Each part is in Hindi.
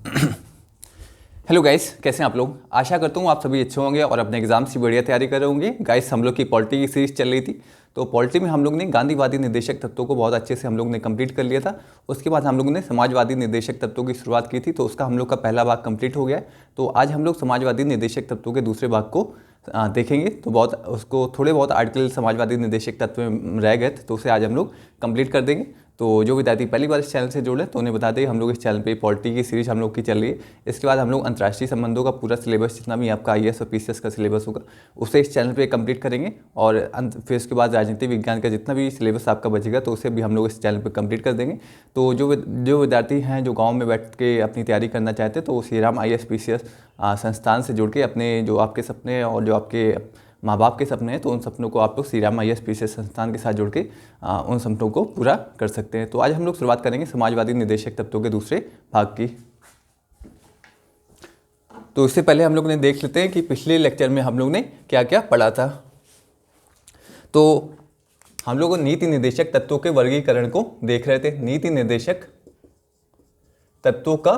हेलो गाइस, कैसे हैं आप लोग। आशा करता हूँ आप सभी अच्छे होंगे और अपने एग्जाम्स की बढ़िया तैयारी कर रहे होंगे। गाइस, हम लोग की पॉलिटी की सीरीज चल रही थी, तो पॉलिटी में हम लोग ने गांधीवादी निर्देशक तत्वों को बहुत अच्छे से हम लोग ने कंप्लीट कर लिया था। उसके बाद हम लोग ने समाजवादी निर्देशक तत्वों की शुरुआत की थी, तो उसका हम लोग का पहला भाग कंप्लीट हो गया है। तो आज हम लोग समाजवादी निर्देशक तत्वों के दूसरे भाग को देखेंगे। तो बहुत उसको थोड़े बहुत आर्टिकल समाजवादी निर्देशक तत्व में रह गए थे, तो उसे आज हम लोग कंप्लीट कर देंगे। तो जो विद्यार्थी पहली बार इस चैनल से जुड़े तो उन्हें बता दें, हम लोग इस चैनल पे पॉलिटी की सीरीज हम लोग की चल रही है। इसके बाद हम लोग अंतर्राष्ट्रीय संबंधों का पूरा सिलेबस, जितना भी आपका आईएएस और पीसीएस का सिलेबस होगा, उसे इस चैनल पे कंप्लीट करेंगे। और फिर उसके बाद राजनीति विज्ञान का जितना भी सिलेबस आपका बचेगा, तो उसे भी हम लोग इस चैनल पर कंप्लीट कर देंगे। तो जो विद्यार्थी हैं जो गाँव में बैठ के अपनी तैयारी करना चाहते हैं, तो वो श्री राम आईएएस पीसीएस संस्थान से जुड़ के अपने जो आपके सपने और जो आपके माँ बाप के सपने हैं, तो उन सपनों को आप लोग श्री राम आईएएस पीसीएस संस्थान के साथ जुड़ के उन सपनों को पूरा कर सकते हैं। तो आज हम लोग शुरुआत करेंगे समाजवादी निर्देशक तत्वों के दूसरे भाग की। तो इससे पहले हम लोग ने देख लेते हैं कि पिछले लेक्चर में हम लोग ने क्या क्या पढ़ा था। तो हम लोग नीति निर्देशक तत्वों के वर्गीकरण को देख रहे थे। नीति निर्देशक तत्वों का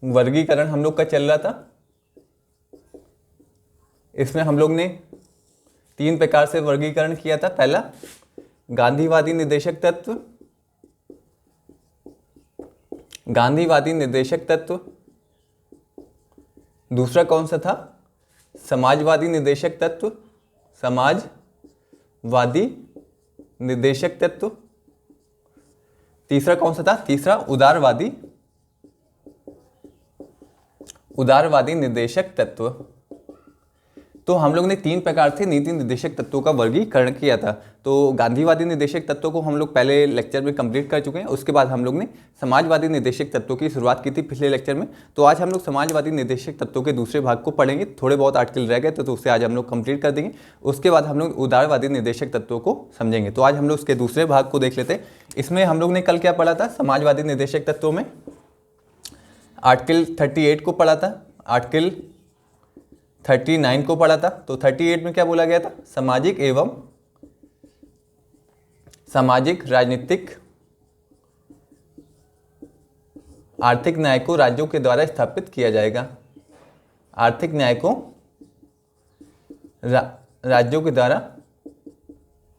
वर्गीकरण हम लोग का चल रहा था। इसमें हम लोग ने 3 प्रकार से वर्गीकरण किया था। पहला, गांधीवादी निर्देशक तत्व, गांधीवादी निर्देशक तत्व। दूसरा कौन सा था? समाजवादी निर्देशक तत्व, समाजवादी निर्देशक तत्व। तीसरा कौन सा था? तीसरा उदारवादी, उदारवादी निर्देशक तत्व। तो हम लोग ने 3 प्रकार से नीति निर्देशक तत्वों का वर्गीकरण किया था। तो गांधीवादी निर्देशक तत्वों को हम लोग पहले लेक्चर में कंप्लीट कर चुके हैं। उसके बाद हम लोग ने समाजवादी निर्देशक तत्वों की शुरुआत की थी पिछले लेक्चर में। तो आज हम लोग समाजवादी निर्देशक तत्वों के दूसरे भाग को पढ़ेंगे। थोड़े बहुत आर्टिकल रह गए तो उसे आज हम लोग कंप्लीट कर देंगे। उसके बाद हम लोग उदारवादी निर्देशक तत्वों को समझेंगे। तो आज हम लोग उसके दूसरे भाग को देख लेते हैं। इसमें हम लोग ने कल क्या पढ़ा था? समाजवादी निर्देशक तत्वों में आर्टिकल 38 को पढ़ा था, आर्टिकल 39 को पढ़ा था। तो 38 में क्या बोला गया था? सामाजिक एवं सामाजिक, राजनीतिक, आर्थिक न्याय को राज्यों के द्वारा स्थापित किया जाएगा। आर्थिक न्याय को राज्यों के द्वारा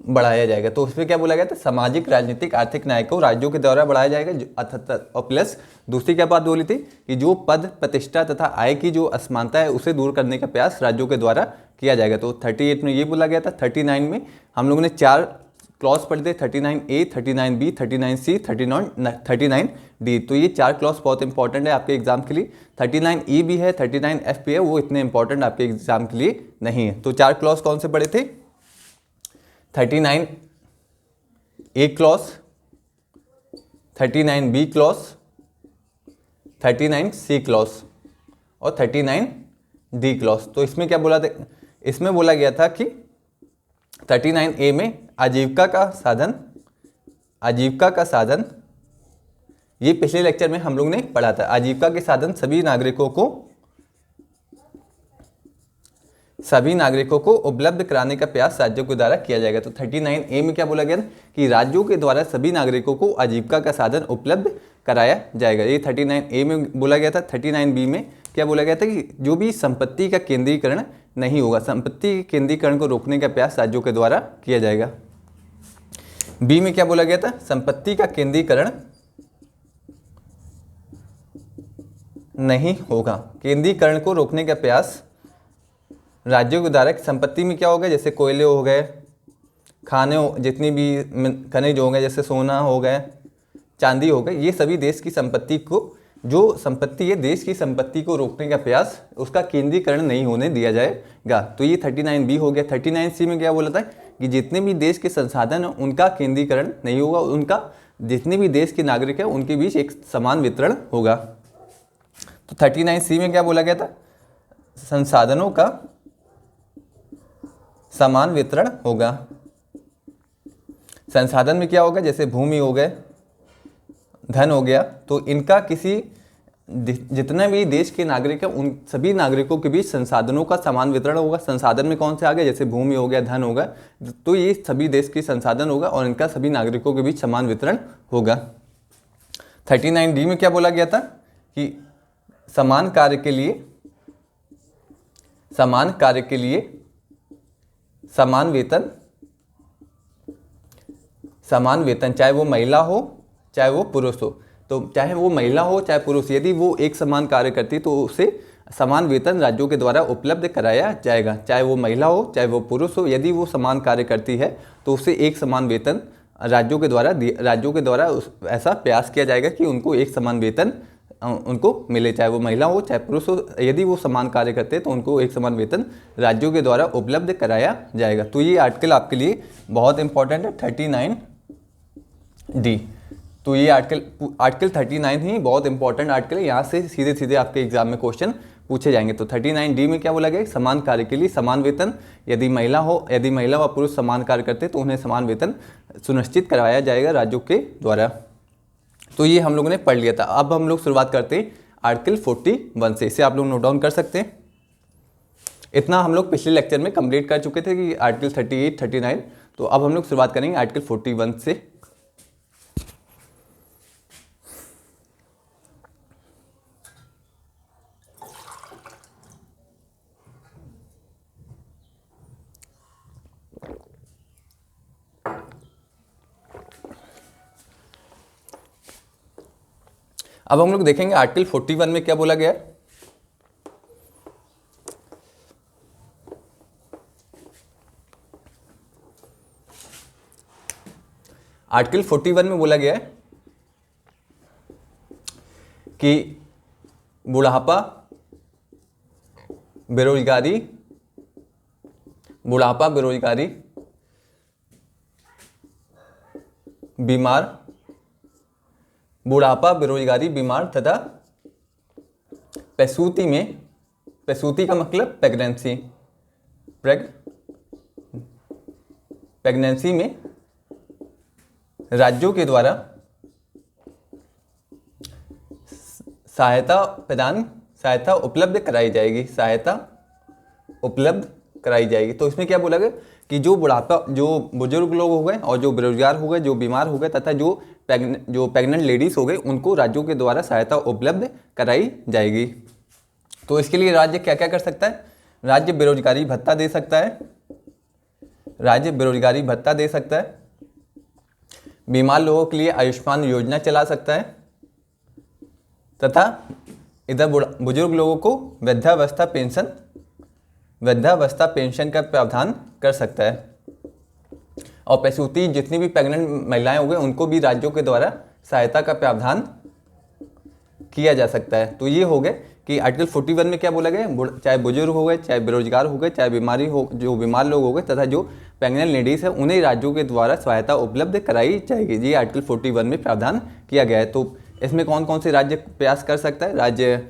बढ़ाया जाएगा। तो उसमें क्या बोला गया था? सामाजिक, राजनीतिक, आर्थिक न्याय को राज्यों के द्वारा बढ़ाया जाएगा। और प्लस दूसरी क्या बात बोली थी कि जो पद, प्रतिष्ठा तथा आय की जो असमानता है उसे दूर करने का प्रयास राज्यों के द्वारा किया जाएगा। तो 38 में ये बोला गया था। 39 में हम लोगों ने 4 क्लॉज पढ़े थे, 39A, 39B, 39C, 39D। तो ये 4 क्लॉज बहुत इंपॉर्टेंट है आपके एग्जाम के लिए। 39E भी है, 39F भी है, वो इतने इंपॉर्टेंट आपके एग्जाम के लिए नहीं है। तो 4 क्लॉज कौन से पढ़े थे? 39A clause, 39B clause, 39C clause और 39D क्लॉज। तो इसमें क्या बोला था? इसमें बोला गया था कि 39A में आजीविका का साधन, आजीविका का साधन, ये पिछले लेक्चर में हम लोग ने पढ़ा था। आजीविका के साधन सभी नागरिकों को उपलब्ध कराने का प्रयास राज्यों के द्वारा किया जाएगा। तो 39A में क्या बोला गया कि राज्यों के द्वारा सभी नागरिकों को आजीविका का साधन उपलब्ध कराया जाएगा। ये 39A में बोला गया था। 39B में क्या बोला गया था कि जो भी संपत्ति का केंद्रीकरण नहीं होगा, संपत्ति के केंद्रीकरण को रोकने का प्रयास राज्यों के द्वारा किया जाएगा। बी में क्या बोला गया था? संपत्ति का केंद्रीकरण नहीं होगा, केंद्रीकरण को रोकने का प्रयास राज्यों के द्वारा। संपत्ति में क्या हो गया? जैसे कोयले हो गए, खाने, जितनी भी खनिज हो गए, जैसे सोना हो गए, चांदी हो गए, ये सभी देश की संपत्ति को, जो संपत्ति है देश की संपत्ति को रोकने का प्रयास, उसका केंद्रीकरण नहीं होने दिया जाएगा। तो ये 39B हो गया। 39C में क्या बोला था कि जितने भी देश के संसाधन हैं उनका केंद्रीकरण नहीं होगा, उनका जितने भी देश के नागरिक हैं उनके बीच एक समान वितरण होगा। तो 39C में क्या बोला गया था? संसाधनों का समान वितरण होगा। संसाधन में क्या होगा? जैसे भूमि हो गए, धन हो गया, तो इनका किसी, जितने भी देश के नागरिक हैं उन सभी नागरिकों के बीच संसाधनों का समान वितरण होगा। संसाधन में कौन से आ गए? जैसे भूमि हो गया, धन होगा, तो ये सभी देश के संसाधन होगा और इनका सभी नागरिकों के बीच समान वितरण होगा। 39D में क्या बोला गया था कि समान कार्य के लिए समान वेतन, चाहे वो महिला हो चाहे वो पुरुष हो। तो चाहे वो महिला हो चाहे पुरुष, यदि वो एक समान कार्य करती तो उसे समान वेतन राज्यों के द्वारा उपलब्ध कराया जाएगा। चाहे वो महिला हो चाहे वो पुरुष हो, यदि वो समान कार्य करती है तो उसे एक समान वेतन राज्यों के द्वारा ऐसा प्रयास किया जाएगा कि उनको एक समान वेतन उनको मिले, चाहे वो महिला हो चाहे पुरुष हो। यदि वो समान कार्य करते हैं तो उनको एक समान वेतन राज्यों के द्वारा उपलब्ध कराया जाएगा। तो ये आर्टिकल आपके लिए बहुत इंपॉर्टेंट है, 39D। तो ये आर्टिकल 39 ही बहुत इंपॉर्टेंट आर्टिकल है, यहाँ से सीधे सीधे आपके एग्जाम में क्वेश्चन पूछे जाएंगे। तो 39D में क्या बोला गया, समान कार्य के लिए समान वेतन, यदि महिला व पुरुष समान कार्य करते तो उन्हें समान वेतन सुनिश्चित करवाया जाएगा राज्यों के द्वारा। तो ये हम लोगों ने पढ़ लिया था। अब हम लोग शुरुआत करते हैं आर्टिकल 41 से। इसे आप लोग नोट डाउन कर सकते हैं। इतना हम लोग पिछले लेक्चर में कंप्लीट कर चुके थे कि आर्टिकल 38, 39। तो अब हम लोग शुरुआत करेंगे आर्टिकल 41 से। अब हम लोग देखेंगे आर्टिकल 41 में क्या बोला गया है। आर्टिकल 41 में बोला गया है कि बुढ़ापा, बेरोजगारी, बीमार तथा प्रसूति का मतलब प्रेगनेंसी में राज्यों के द्वारा सहायता उपलब्ध कराई जाएगी। तो इसमें क्या बोला गया कि जो बुजुर्ग लोग हो गए और जो बेरोजगार हो गए, जो बीमार हो गए तथा जो प्रेग्नेंट लेडीज हो गए, उनको राज्यों के द्वारा सहायता उपलब्ध कराई जाएगी। तो इसके लिए राज्य क्या क्या कर सकता है, राज्य बेरोजगारी भत्ता दे सकता है, बीमार लोगों के लिए आयुष्मान योजना चला सकता है तथा इधर बुजुर्ग लोगों को वृद्धावस्था पेंशन का प्रावधान कर सकता है। और प्रसूति, जितनी भी प्रेग्नेंट महिलाएं हो गए, उनको भी राज्यों के द्वारा सहायता का प्रावधान किया जा सकता है। तो ये हो गए कि आर्टिकल 41 में क्या बोला गया, चाहे बुजुर्ग हो गए, चाहे बेरोजगार हो गए, चाहे जो बीमार लोग हो गए तथा जो प्रेग्नेंट लेडीज है, उन्हें राज्यों के द्वारा सहायता उपलब्ध कराई जाएगी। ये आर्टिकल 41 में प्रावधान किया गया है। तो इसमें कौन कौन से राज्य प्रयास कर सकता है, राज्य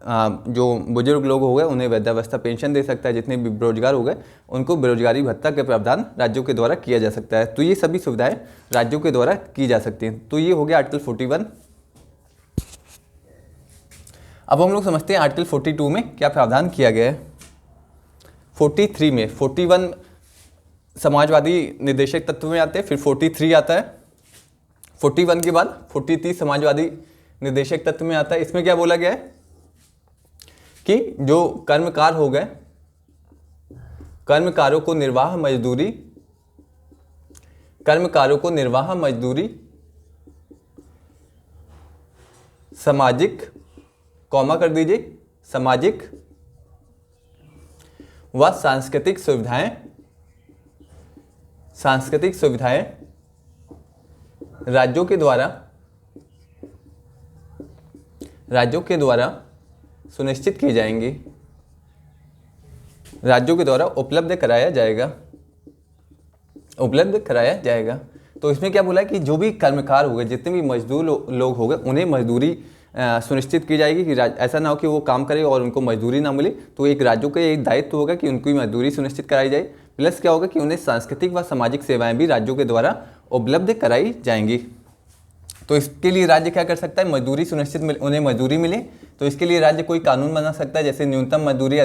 जो बुजुर्ग लोग हो गए उन्हें वृद्धावस्था पेंशन दे सकता है, जितने भी बेरोजगार हो गए उनको बेरोजगारी भत्ता के प्रावधान राज्यों के द्वारा किया जा सकता है। तो ये सभी सुविधाएं राज्यों के द्वारा की जा सकती हैं। तो ये हो गया आर्टिकल 41। अब हम लोग समझते हैं आर्टिकल 42 में क्या प्रावधान किया गया है। 43 में 41 समाजवादी निर्देशक तत्व में आते हैं, फिर 43 आता है, 41 के बाद 43 समाजवादी निर्देशक तत्व में आता है। इसमें क्या बोला गया है कि जो कर्मकार हो गए, कर्मकारों को निर्वाह मजदूरी सामाजिक, कॉमा कर दीजिए, सामाजिक व सांस्कृतिक सुविधाएं राज्यों के द्वारा सुनिश्चित की जाएंगी, राज्यों के द्वारा उपलब्ध कराया जाएगा। तो इसमें क्या बोला है कि जो भी कर्मकार हो गए, जितने भी मजदूर लोग हो गए, उन्हें मजदूरी सुनिश्चित की जाएगी कि ऐसा ना हो कि वो काम करे और उनको मजदूरी ना मिले। तो एक राज्यों का एक दायित्व होगा कि उनकी मजदूरी सुनिश्चित कराई जाए। प्लस क्या होगा कि उन्हें सांस्कृतिक व सामाजिक सेवाएं भी राज्यों के द्वारा उपलब्ध कराई जाएंगी। तो इसके लिए राज्य क्या कर सकता है, मजदूरी सुनिश्चित उन्हें मजदूरी मिले। तो इसके लिए राज्य कोई कानून बना सकता है, जैसे न्यूनतम मजदूरी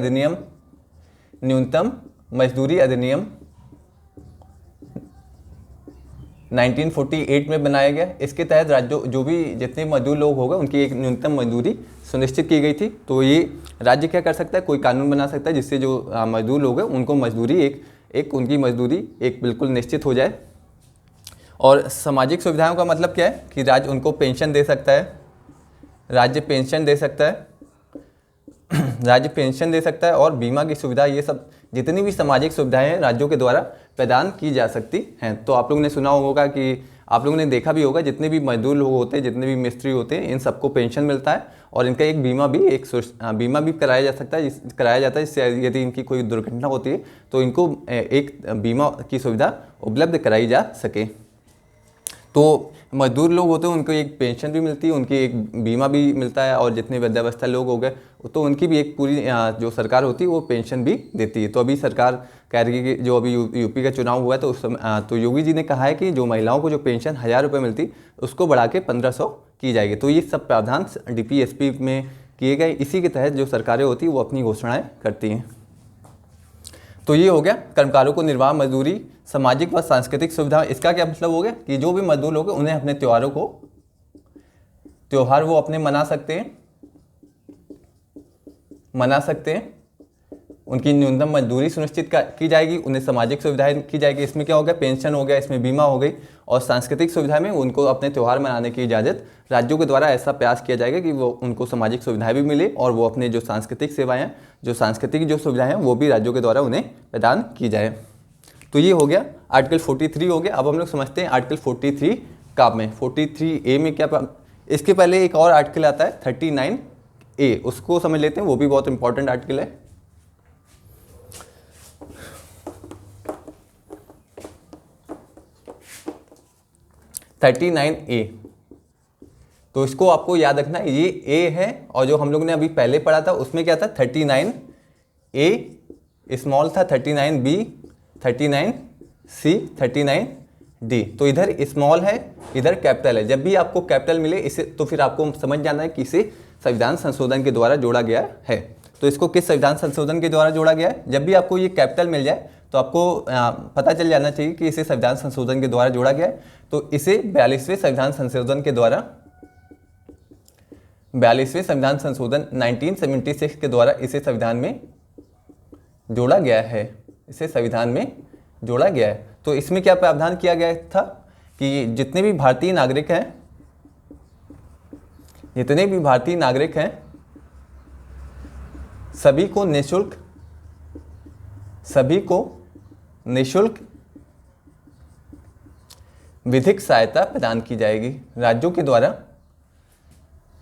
1948 में बनाया गया। इसके तहत राज्यों जो भी जितने मजदूर लोग होगा उनकी एक न्यूनतम मजदूरी सुनिश्चित की गई थी। तो ये राज्य क्या कर सकता है, कोई कानून बना सकता है जिससे जो मजदूर लोग हैं उनको मजदूरी एक उनकी मजदूरी एक बिल्कुल निश्चित हो जाए। और सामाजिक सुविधाओं का मतलब क्या है कि राज्य उनको पेंशन दे सकता है, राज्य पेंशन दे सकता है राज्य पेंशन दे सकता है और बीमा की सुविधा, ये सब जितनी भी सामाजिक सुविधाएं हैं राज्यों के द्वारा प्रदान की जा सकती हैं। तो आप लोगों ने सुना होगा कि आप लोगों ने देखा भी होगा जितने भी मजदूर लोग होते हैं, जितने भी मिस्त्री होते हैं, इन सबको पेंशन मिलता है और इनका एक बीमा भी कराया जा सकता है, कराया जाता है जिससे यदि इनकी कोई दुर्घटना होती है तो इनको एक बीमा की सुविधा उपलब्ध कराई जा सके। तो मजदूर लोग होते हैं उनको एक पेंशन भी मिलती है, उनकी एक बीमा भी मिलता है और जितने वृद्धावस्था लोग हो गए तो उनकी भी एक पूरी जो सरकार होती है वो पेंशन भी देती है। तो अभी सरकार कह रही है कि जो अभी यूपी का चुनाव हुआ है तो उस समय तो योगी जी ने कहा है कि जो महिलाओं को जो पेंशन 1000 रुपये मिलती उसको बढ़ा के 1500 की जाएगी। तो ये सब प्रावधान DPSP में किए गए, इसी के तहत जो सरकारें होती हैं वो अपनी घोषणाएँ करती हैं। तो ये हो गया कर्मकारों को निर्वाह मजदूरी, सामाजिक व सांस्कृतिक सुविधा। इसका क्या मतलब हो गया कि जो भी मजदूर लोग हैं उन्हें अपने त्योहार वो अपने मना सकते हैं, उनकी न्यूनतम मजदूरी सुनिश्चित की जाएगी, उन्हें सामाजिक सुविधाएं की जाएगी। इसमें क्या हो गया, पेंशन हो गया, इसमें बीमा हो गई और सांस्कृतिक सुविधा में उनको अपने त्यौहार मनाने की इजाज़त राज्यों के द्वारा ऐसा प्रयास किया जाएगा कि वो उनको सामाजिक सुविधाएं भी मिले और वो अपने जो सांस्कृतिक सेवाएं जो सांस्कृतिक जो सुविधाएं हैं वो भी राज्यों के द्वारा उन्हें प्रदान की जाए। तो ये हो गया आर्टिकल 43 हो गया। अब हम लोग समझते हैं आर्टिकल 43 का में 43A में क्या, इसके पहले एक और आर्टिकल आता है 39A, उसको समझ लेते हैं, वो भी बहुत इंपॉर्टेंट आर्टिकल है। A, तो इसको आपको याद रखना है, ये A है और जो हम लोग ने अभी पहले पढ़ा था उसमें क्या था 39A स्मॉल था, 39B, 39C, 39D। तो इधर स्मॉल है, इधर कैपिटल है। जब भी आपको कैपिटल मिले इसे तो फिर आपको समझ जाना है कि इसे संविधान संशोधन के द्वारा जोड़ा गया है। तो इसको किस संविधान संशोधन के द्वारा जोड़ा गया है, जब भी आपको ये कैपिटल मिल जाए तो आपको पता चल जाना चाहिए कि इसे संविधान संशोधन के द्वारा जोड़ा गया है। तो इसे 42वें संविधान संशोधन के द्वारा 42वें संविधान संशोधन 1976 के द्वारा इसे संविधान में जोड़ा गया है, इसे संविधान में जोड़ा गया है। तो इसमें क्या प्रावधान किया गया था कि जितने भी भारतीय नागरिक हैं सभी को निःशुल्क विधिक सहायता प्रदान की जाएगी राज्यों के द्वारा,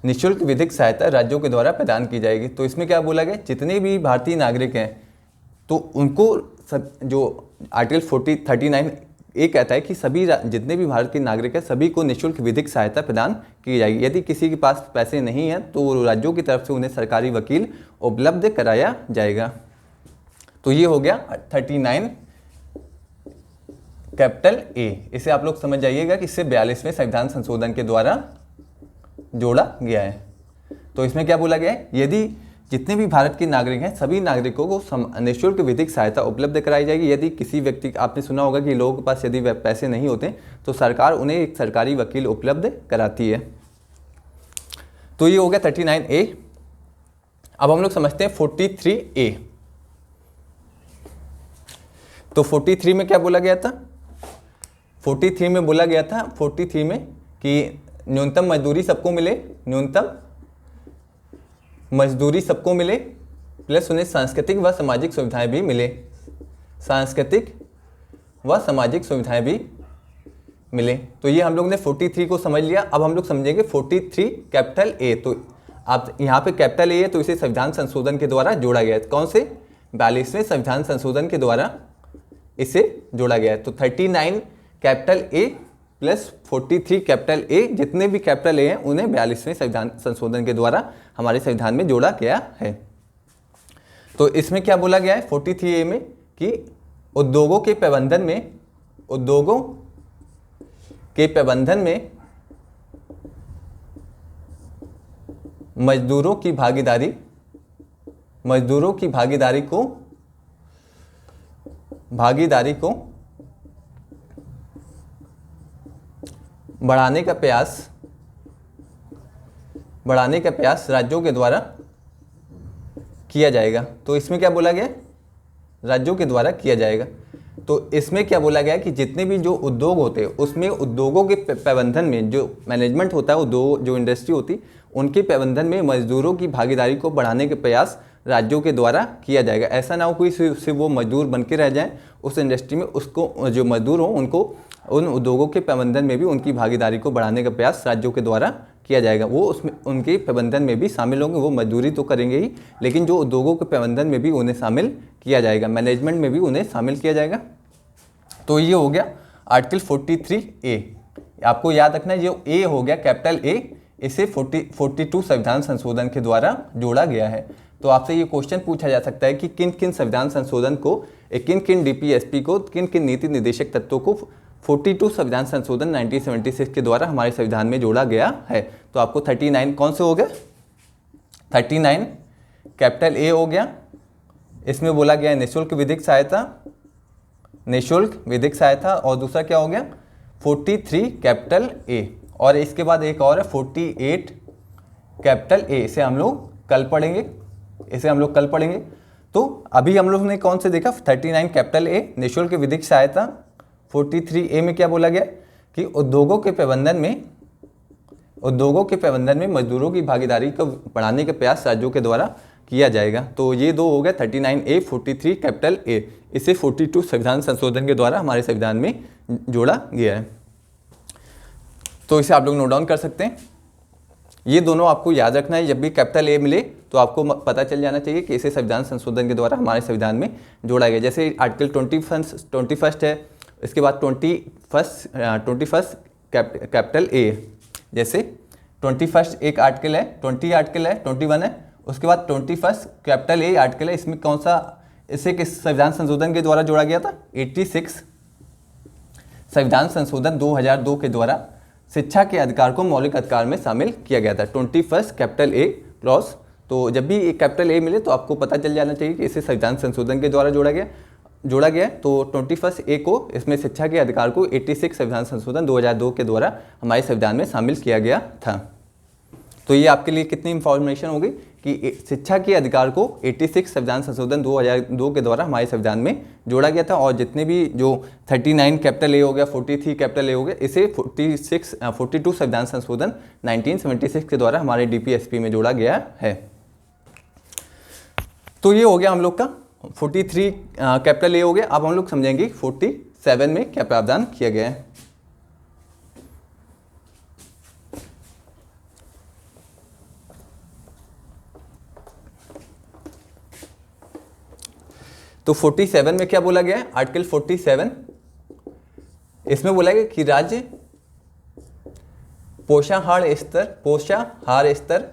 निःशुल्क विधिक सहायता राज्यों के द्वारा प्रदान की जाएगी। तो इसमें क्या बोला गया, जितने भी भारतीय नागरिक हैं तो उनको जो आर्टिकल 39A कहता है कि सभी जितने भी भारत के नागरिक हैं सभी को निःशुल्क विधिक सहायता प्रदान की जाएगी। यदि किसी के पास पैसे नहीं हैं तो राज्यों की तरफ से उन्हें सरकारी वकील उपलब्ध कराया जाएगा। तो ये हो गया 39 कैपिटल A। इसे आप लोग समझ जाइएगा कि इससे 42वें संविधान संशोधन के द्वारा जोड़ा गया है। तो इसमें क्या बोला गया है, यदि जितने भी भारत के नागरिक हैं सभी नागरिकों को निःशुल्क विधिक सहायता उपलब्ध कराई जाएगी। यदि किसी व्यक्ति, आपने सुना होगा कि लोगों के पास यदि पैसे नहीं होते तो सरकार उन्हें एक सरकारी वकील उपलब्ध कराती है। तो ये हो गया 39A। अब हम लोग समझते हैं 43A। तो 43 में क्या बोला गया था, 43 में बोला गया था 43 में कि न्यूनतम मजदूरी सबको मिले, न्यूनतम मजदूरी सबको मिले प्लस उन्हें सांस्कृतिक व सामाजिक सुविधाएं भी मिले, सांस्कृतिक व सामाजिक सुविधाएं भी मिले। तो ये हम लोग ने 43 को समझ लिया। अब हम लोग समझेंगे 43 कैपिटल A। तो आप यहाँ पे कैपिटल A है तो इसे संविधान संशोधन के द्वारा जोड़ा गया है। कौन से, 42वें संविधान संशोधन के द्वारा इसे जोड़ा गया है। तो 39 capital A plus 43 capital A, जितने भी कैपिटल A हैं उन्हें 42वें संविधान संशोधन के द्वारा हमारे संविधान में जोड़ा गया है। तो इसमें क्या बोला गया है 43A में कि उद्योगों के प्रबंधन में मजदूरों की भागीदारी को बढ़ाने का प्रयास राज्यों के द्वारा किया जाएगा। तो इसमें क्या बोला गया, राज्यों के द्वारा किया जाएगा। तो इसमें क्या बोला गया कि जितने भी जो उद्योग होते हैं उसमें उद्योगों के प्रबंधन में जो मैनेजमेंट होता है, उद्योग जो इंडस्ट्री होती उनके प्रबंधन में मजदूरों की भागीदारी को बढ़ाने के प्रयास राज्यों के द्वारा किया जाएगा। ऐसा ना हो कोई सिर्फ वो मजदूर बन के रह जाएं उस इंडस्ट्री में, उसको जो मजदूर हों उनको उन उद्योगों के प्रबंधन में भी उनकी भागीदारी को बढ़ाने का प्रयास राज्यों के द्वारा किया जाएगा। वो उसमें उनके प्रबंधन में भी शामिल होंगे, वो मजदूरी तो करेंगे ही, लेकिन जो उद्योगों के प्रबंधन में भी उन्हें शामिल किया जाएगा, मैनेजमेंट में भी उन्हें शामिल किया जाएगा। तो ये हो गया आर्टिकल 43A। आपको याद रखना है जो ए हो गया कैपिटल ए, इसे 42 संविधान संशोधन के द्वारा जोड़ा गया है। तो आपसे ये क्वेश्चन पूछा जा सकता है कि किन किन संविधान संशोधन को, किन किन डीपीएसपी को, किन किन नीति निर्देशक तत्वों को 42 संविधान संशोधन 1976 के द्वारा हमारे संविधान में जोड़ा गया है। तो आपको 39 कौन से हो गए, 39 कैपिटल ए हो गया, इसमें बोला गया है निःशुल्क विधिक सहायता, निःशुल्क विधिक सहायता। और दूसरा क्या हो गया 43 कैपिटल ए, और इसके बाद एक और है 48 कैपिटल ए। इसे हम लोग कल पढ़ेंगे, तो अभी हम लोग ने कौन से देखा 39 कैपिटल ए निःशुल्क विधिक सहायता। 43A में क्या बोला गया कि उद्योगों के प्रबंधन में मजदूरों की भागीदारी को बढ़ाने का प्रयास राज्यों के द्वारा किया जाएगा। तो ये दो हो गए 39A 43 कैपिटल ए, इसे 42 संविधान संशोधन के द्वारा हमारे संविधान में जोड़ा गया है। तो इसे आप लोग नोट डाउन कर सकते हैं। ये दोनों आपको याद रखना है, जब भी कैपिटल ए मिले तो आपको पता चल जाना चाहिए कि इसे संविधान संशोधन के द्वारा हमारे संविधान में जोड़ा गया। जैसे आर्टिकल 21 है, इसके बाद 21 कैपिटल ए, जैसे 21 एक आर्टिकल है, 20 आर्टिकल है, 21 है, उसके बाद 21 कैपिटल ए आर्टिकल है। इसमें कौन सा, इसे किस संविधान संशोधन के द्वारा जोड़ा गया था 86 संविधान संशोधन 2002 के द्वारा शिक्षा के अधिकार को मौलिक अधिकार में शामिल किया गया था। 21 कैपिटल ए क्लॉज। तो जब भी एक कैपिटल ए मिले तो आपको पता चल जाना चाहिए कि इसे संविधान संशोधन के द्वारा जोड़ा गया है। तो 21 ए को, इसमें शिक्षा के अधिकार को 86 संविधान संशोधन 2002 के द्वारा हमारे संविधान में शामिल किया गया था। तो ये आपके लिए कितनी इंफॉर्मेशन होगी कि शिक्षा के अधिकार को 86 संविधान संशोधन 2002 के द्वारा हमारे संविधान में जोड़ा गया था। और जितने भी जो 39 कैपिटल ए हो गया, 43 कैपिटल ए हो गया, इसे 42 संविधान संशोधन 1976 के द्वारा हमारे डीपीएसपी में जोड़ा गया है। तो ये हो गया हम लोग का 43 कैपिटल ए हो गया। अब हम लोग समझेंगे 47 में क्या प्रावधान किया गया है। तो 47 में क्या बोला गया है, आर्टिकल 47 इसमें बोला गया कि राज्य पोषाहार स्तर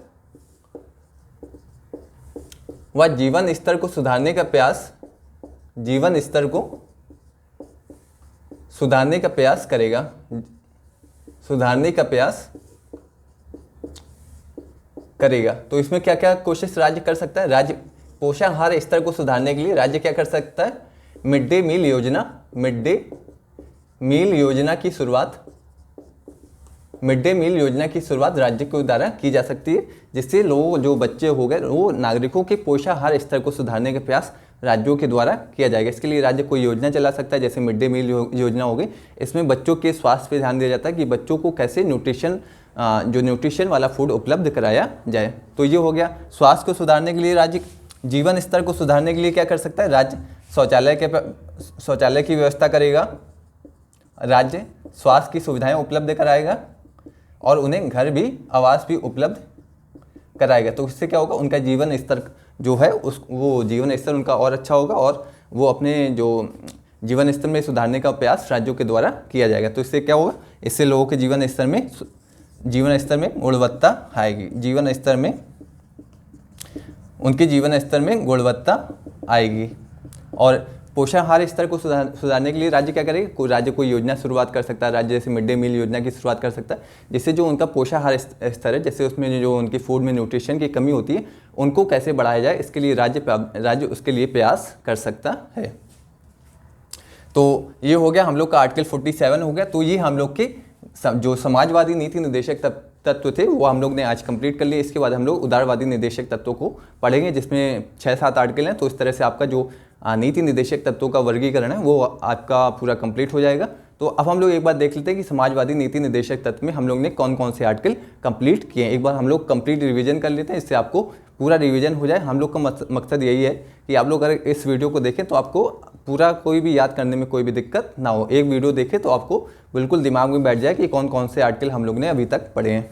व जीवन स्तर को सुधारने का प्रयास करेगा, तो इसमें क्या क्या कोशिश राज्य कर सकता है। राज्य पोषाहार स्तर को सुधारने के लिए राज्य क्या कर सकता है, मिड डे मील योजना की शुरुआत राज्य के द्वारा की जा सकती है, जिससे लोग जो बच्चे हो गए वो नागरिकों के पोषाहार स्तर को सुधारने का प्रयास राज्यों के द्वारा किया जाएगा। इसके लिए राज्य कोई योजना चला सकता है, जैसे मिड डे मील योजना हो गई। इसमें बच्चों के स्वास्थ्य पे ध्यान दिया जाता है कि बच्चों को कैसे न्यूट्रिशन वाला फूड उपलब्ध कराया जाए। तो ये हो गया। स्वास्थ्य को सुधारने के लिए राज्य, जीवन स्तर को सुधारने के लिए क्या कर सकता है, राज्य शौचालय की व्यवस्था करेगा, राज्य स्वास्थ्य की सुविधाएं उपलब्ध कराएगा और उन्हें घर भी, आवास भी उपलब्ध कराएगा। तो इससे क्या होगा, उनका जीवन स्तर जो है वो जीवन स्तर उनका और अच्छा होगा और वो अपने जो जीवन स्तर में सुधारने का प्रयास राज्यों के द्वारा किया जाएगा। तो इससे क्या होगा, इससे लोगों के जीवन स्तर में गुणवत्ता आएगी, उनके जीवन स्तर में गुणवत्ता आएगी। और पोषाहार स्तर को सुधारने के लिए राज्य क्या करेगा, राज्य कोई योजना शुरुआत कर सकता है, राज्य जैसे मिड डे मील योजना की शुरुआत कर सकता है, जिससे जो उनका पोषाहार स्तर है, जैसे उसमें जो उनकी फूड में न्यूट्रिशन की कमी होती है उनको कैसे बढ़ाया जाए, इसके लिए राज्य उसके लिए प्रयास कर सकता है। तो ये हो गया हम लोग का आर्टिकल 47 हो गया। तो ये हम लोग के जो समाजवादी नीति निर्देशक तत्व थे वो हम लोग ने आज कंप्लीट कर लिए। इसके बाद हम लोग उदारवादी निर्देशक तत्वों को पढ़ेंगे, जिसमें 6-7 आर्टिकल हैं। तो इस तरह से आपका जो नीति निर्देशक तत्वों का वर्गीकरण है वो आपका पूरा कंप्लीट हो जाएगा। तो अब हम लोग एक बार देख लेते हैं कि समाजवादी नीति निर्देशक तत्व में हम लोग ने कौन कौन से आर्टिकल कंप्लीट किए हैं। एक बार हम लोग कंप्लीट रिवीजन कर लेते हैं, इससे आपको पूरा रिवीजन हो जाए। हम लोग का मकसद यही है कि आप लोग अगर इस वीडियो को देखें तो आपको पूरा कोई भी याद करने में कोई भी दिक्कत ना हो। एक वीडियो देखें तो आपको बिल्कुल दिमाग में बैठ जाए कि कौन कौन से आर्टिकल हम लोग ने अभी तक पढ़े हैं।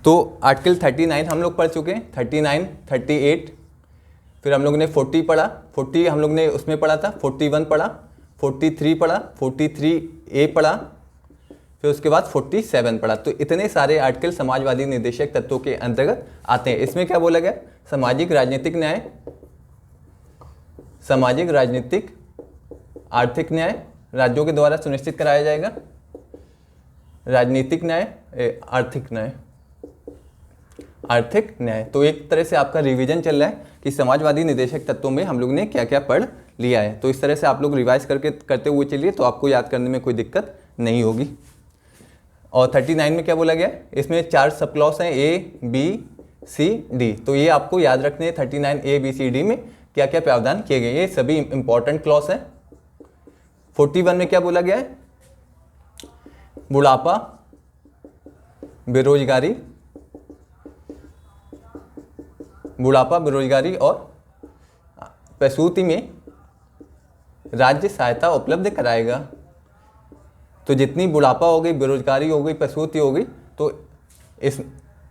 तो आर्टिकल 39 हम लोग पढ़ चुके हैं, 39, 38, फिर हम लोग ने 40 पढ़ा, 40 हम लोग ने उसमें पढ़ा था, 41 पढ़ा, 43 पढ़ा, 43A पढ़ा, फिर उसके बाद 47 पढ़ा। तो इतने सारे आर्टिकल समाजवादी निर्देशक तत्वों के अंतर्गत आते हैं। इसमें क्या बोला गया? सामाजिक राजनीतिक न्याय, सामाजिक राजनीतिक आर्थिक न्याय राज्यों के द्वारा सुनिश्चित कराया जाएगा। राजनीतिक न्याय, आर्थिक न्याय, आर्थिक न्याय। तो एक तरह से आपका रिवीजन चल रहा है कि समाजवादी निर्देशक तत्वों में हम लोग ने क्या क्या पढ़ लिया है। तो इस तरह से आप लोग रिवाइज करते हुए चलिए, तो आपको याद करने में कोई दिक्कत नहीं होगी। और 39 में क्या बोला गया? इसमें 4 सब क्लॉज हैं, A, B, C, D। तो ये आपको याद रखने हैं 39 A, B, C, D में क्या क्या प्रावधान किए गए, ये सभी इंपॉर्टेंट क्लॉज हैं। 41 में क्या बोला गया है? बुढ़ापा, बेरोजगारी, बुढ़ापा, बेरोजगारी और प्रसूति में राज्य सहायता उपलब्ध कराएगा। तो जितनी बुढ़ापा हो गई, बेरोजगारी हो गई, प्रसूति हो गई, तो इस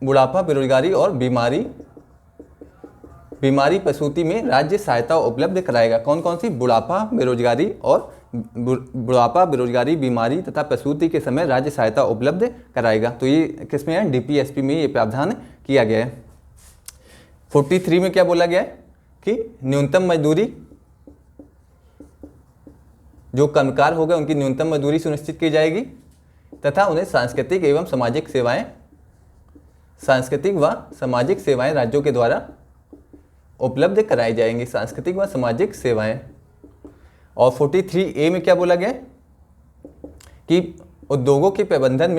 बुढ़ापा, बेरोजगारी और बीमारी प्रसूति में राज्य सहायता उपलब्ध कराएगा। कौन कौन सी? बुढ़ापा, बेरोजगारी और बुढ़ापा, बेरोजगारी, बीमारी तथा प्रसूति के समय राज्य सहायता उपलब्ध कराएगा। तो ये किसमें है? DPSP में ये प्रावधान किया गया है। 43 में क्या बोला गया है कि न्यूनतम मजदूरी, जो कर्मकार हो गए उनकी न्यूनतम मजदूरी सुनिश्चित की जाएगी तथा उन्हें सांस्कृतिक एवं सामाजिक सेवाएं, सांस्कृतिक व सामाजिक सेवाएं राज्यों के द्वारा उपलब्ध कराई जाएंगी, सांस्कृतिक व सामाजिक सेवाएं। और 43A में क्या बोला गया कि उद्योगों के प्रबंधन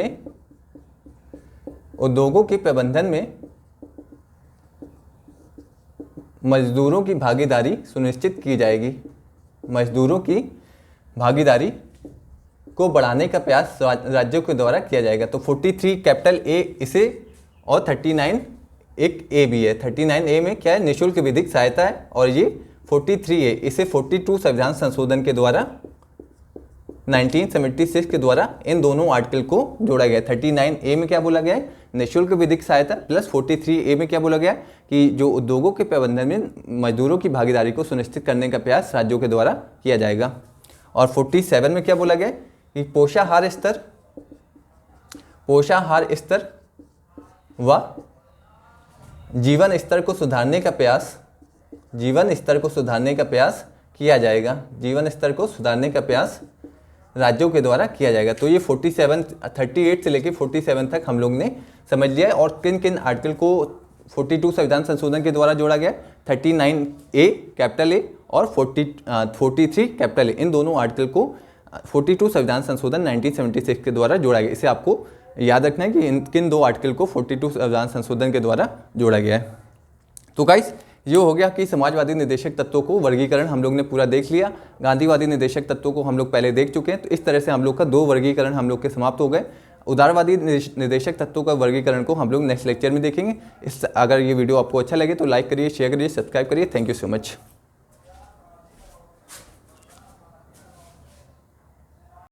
में मजदूरों की भागीदारी सुनिश्चित की जाएगी। मजदूरों की भागीदारी को बढ़ाने का प्रयास राज्यों के द्वारा किया जाएगा। तो 43 कैपिटल A इसे, और 39 एक A भी है। 39A में क्या है? निःशुल्क विधिक सहायता है। और ये 43A इसे 42 संविधान संशोधन के द्वारा 1976 के द्वारा इन दोनों आर्टिकल को जोड़ा गया। 39A में क्या बोला गया है? निःशुल्क विधिक सहायता, प्लस 43A में क्या बोला गया कि जो उद्योगों के प्रबंधन में मजदूरों की भागीदारी को सुनिश्चित करने का प्रयास राज्यों के द्वारा किया जाएगा। और 47 में क्या बोला गया कि पोषाहार स्तर व जीवन स्तर को सुधारने का प्रयास किया जाएगा। जीवन स्तर को सुधारने का प्रयास राज्यों के द्वारा किया जाएगा। तो ये 38 से लेकर 47 तक हम लोग ने समझ लिया है। और किन किन आर्टिकल को 42 संविधान संशोधन के द्वारा जोड़ा गया? 39A कैपिटल A और 43 कैपिटल A, इन दोनों आर्टिकल को 42 संविधान संशोधन 1976 के द्वारा जोड़ा गया। इसे आपको याद रखना है कि इन किन 2 आर्टिकल को 42 संविधान संशोधन के द्वारा जोड़ा गया है। तो गाइस, ये हो गया कि समाजवादी निर्देशक तत्वों को वर्गीकरण हम लोग ने पूरा देख लिया। गांधीवादी निर्देशक तत्वों को हम लोग पहले देख चुके हैं। तो इस तरह से हम लोग का 2 वर्गीकरण हम लोग के समाप्त हो गए। उदारवादी निर्देशक तत्वों का वर्गीकरण को हम लोग नेक्स्ट लेक्चर में देखेंगे। अगर ये वीडियो आपको अच्छा लगे तो लाइक करिए, शेयर करिए, सब्सक्राइब करिए। Thank you so much.